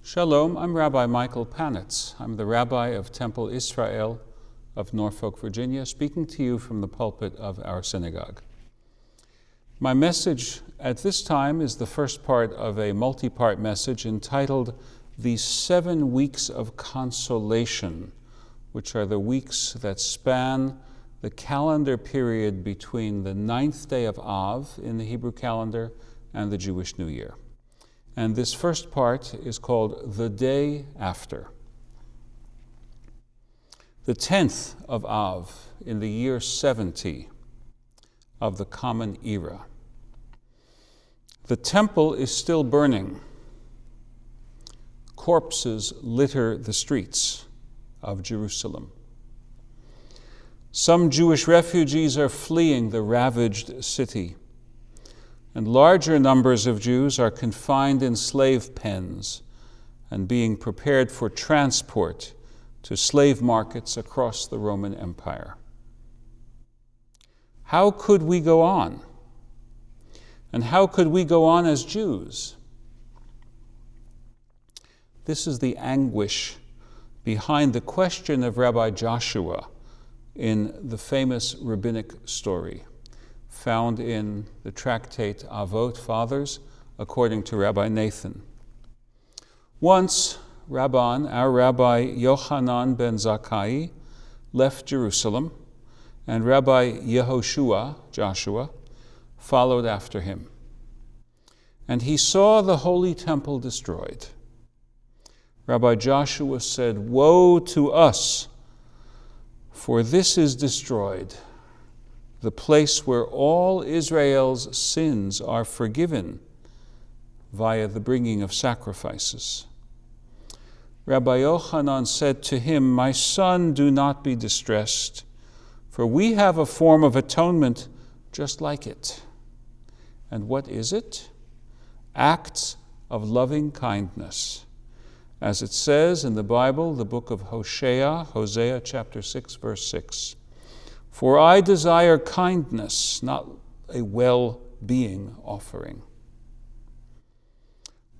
Shalom, I'm Rabbi Michael Panitz. I'm the rabbi of Temple Israel of Norfolk, Virginia, speaking to you from the pulpit of our synagogue. My message at this time is the first part of a multi-part message entitled The 7 Weeks of Consolation, which are the weeks that span the calendar period between the 9th day of Av in the Hebrew calendar and the Jewish New Year. And this first part is called The Day After. The 10th of Av in the year 70 of the Common Era. The temple is still burning. Corpses litter the streets of Jerusalem. Some Jewish refugees are fleeing the ravaged city, and larger numbers of Jews are confined in slave pens and being prepared for transport to slave markets across the Roman Empire. How could we go on? And how could we go on as Jews? This is the anguish behind the question of Rabbi Joshua in the famous rabbinic story found in the tractate Avot, Fathers, according to Rabbi Nathan. Once, our Rabbi Yochanan ben Zakkai, left Jerusalem, and Rabbi Yehoshua, Joshua, followed after him. And he saw the holy temple destroyed. Rabbi Joshua said, "Woe to us, for this is destroyed, the place where all Israel's sins are forgiven via the bringing of sacrifices." Rabbi Yochanan said to him, "My son, do not be distressed, for we have a form of atonement just like it." And what is it? Acts of loving kindness. As it says in the Bible, the book of Hosea chapter 6, verse 6. "For I desire kindness, not a well-being offering."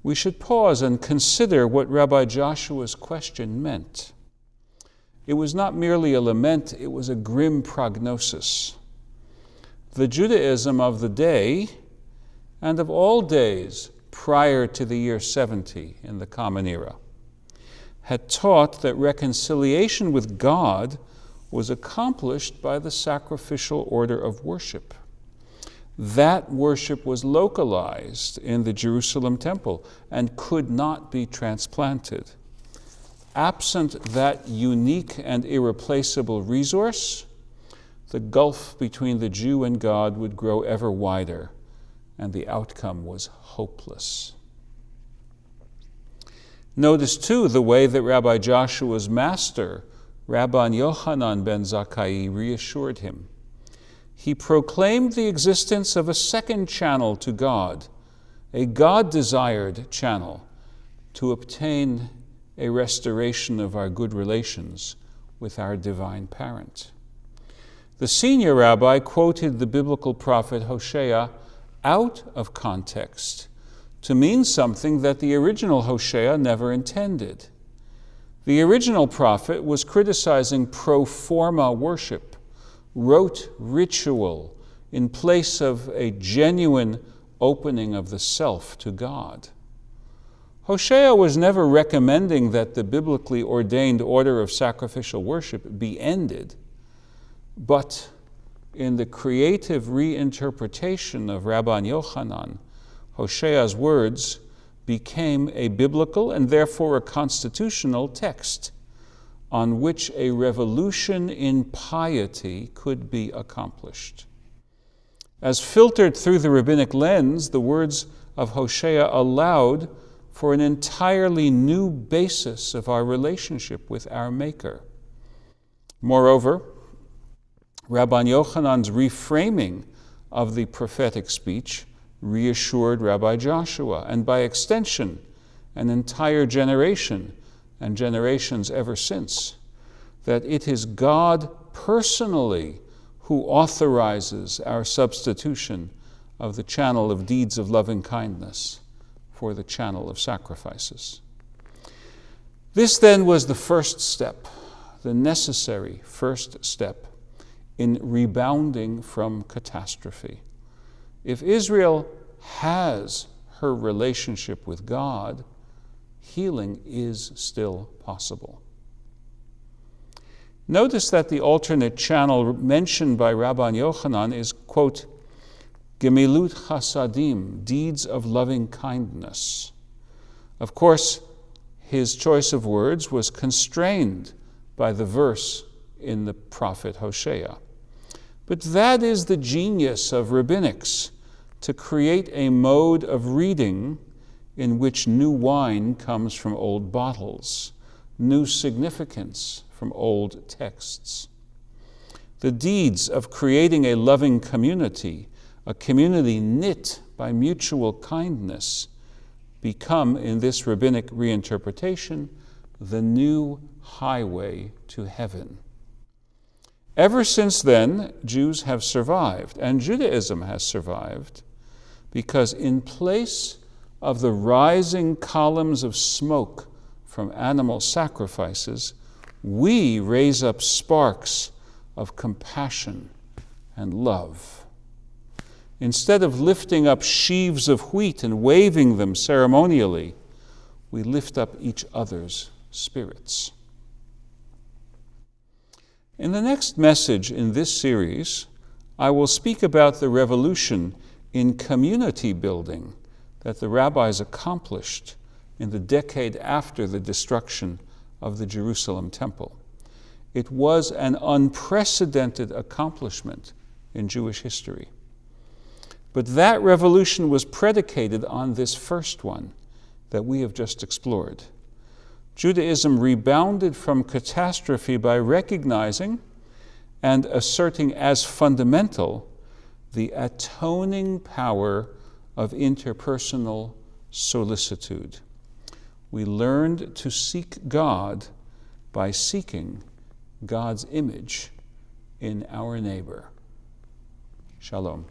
We should pause and consider what Rabbi Joshua's question meant. It was not merely a lament, it was a grim prognosis. The Judaism of the day, and of all days prior to the year 70 in the Common Era, had taught that reconciliation with God was accomplished by the sacrificial order of worship. That worship was localized in the Jerusalem temple and could not be transplanted. Absent that unique and irreplaceable resource, the gulf between the Jew and God would grow ever wider, and the outcome was hopeless. Notice, too, the way that Rabbi Joshua's master, Rabban Yochanan ben Zakkai, reassured him. He proclaimed the existence of a second channel to God, a God-desired channel to obtain a restoration of our good relations with our divine parent. The senior rabbi quoted the biblical prophet Hosea out of context to mean something that the original Hosea never intended. The original prophet was criticizing pro forma worship, rote ritual, in place of a genuine opening of the self to God. Hosea was never recommending that the biblically ordained order of sacrificial worship be ended, but in the creative reinterpretation of Rabban Yochanan, Hosea's words became a biblical and therefore a constitutional text on which a revolution in piety could be accomplished. As filtered through the rabbinic lens, the words of Hosea allowed for an entirely new basis of our relationship with our Maker. Moreover, Rabban Yochanan's reframing of the prophetic speech reassured Rabbi Joshua, and by extension, an entire generation and generations ever since, that it is God personally who authorizes our substitution of the channel of deeds of loving kindness for the channel of sacrifices. This then was the first step, the necessary first step in rebounding from catastrophe. If Israel has her relationship with God, healing is still possible. Notice that the alternate channel mentioned by Rabban Yochanan is, quote, Gemilut Chasadim, deeds of loving kindness. Of course, his choice of words was constrained by the verse in the prophet Hosea. But that is the genius of rabbinics, to create a mode of reading in which new wine comes from old bottles, new significance from old texts. The deeds of creating a loving community, a community knit by mutual kindness, become, in this rabbinic reinterpretation, the new highway to heaven. Ever since then, Jews have survived, and Judaism has survived, because in place of the rising columns of smoke from animal sacrifices, we raise up sparks of compassion and love. Instead of lifting up sheaves of wheat and waving them ceremonially, we lift up each other's spirits. In the next message in this series, I will speak about the revolution in community building that the rabbis accomplished in the decade after the destruction of the Jerusalem temple. It was an unprecedented accomplishment in Jewish history. But that revolution was predicated on this first one that we have just explored. Judaism rebounded from catastrophe by recognizing and asserting as fundamental the atoning power of interpersonal solicitude. We learned to seek God by seeking God's image in our neighbor. Shalom.